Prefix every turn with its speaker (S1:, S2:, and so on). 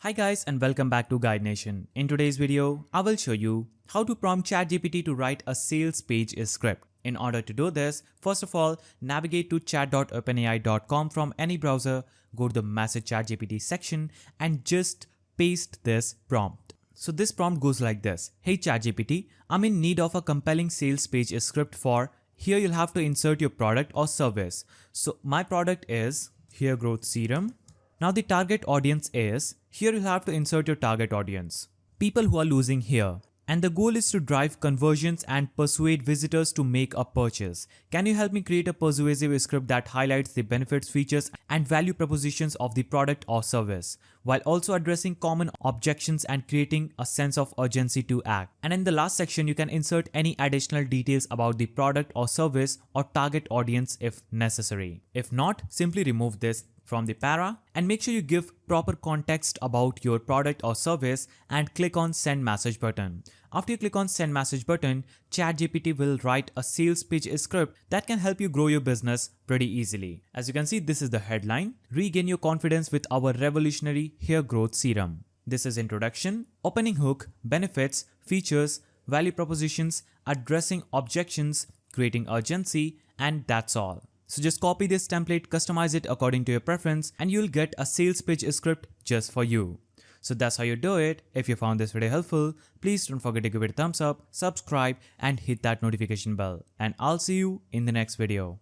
S1: Hi guys and welcome back to Guide Nation. In today's video, I will show you how to prompt ChatGPT to write a sales page script. In order to do this, first of all, navigate to chat.openai.com from any browser, go to the message ChatGPT section and just paste this prompt. So this prompt goes like this. Hey ChatGPT, I'm in need of a compelling sales page script for here you'll have to insert your product or service. So my product is hair growth serum. Now the target audience is, here you have to insert your target audience, people who are losing hair. And the goal is to drive conversions and persuade visitors to make a purchase. Can you help me create a persuasive script that highlights the benefits, features and value propositions of the product or service, while also addressing common objections and creating a sense of urgency to act. And in the last section, you can insert any additional details about the product or service or target audience if necessary. If not, simply remove this from the para and make sure you give proper context about your product or service and click on send message button. After you click on send message button, ChatGPT will write a sales page script that can help you grow your business pretty easily. As you can see, this is the headline: regain your confidence with our revolutionary hair growth serum. This is introduction, opening hook, benefits, features, value propositions, addressing objections, creating urgency, and that's all. So just copy this template, customize it according to your preference, and you'll get a sales page script just for you. So that's how you do it. If you found this video helpful, please don't forget to give it a thumbs up, subscribe, and hit that notification bell. And I'll see you in the next video.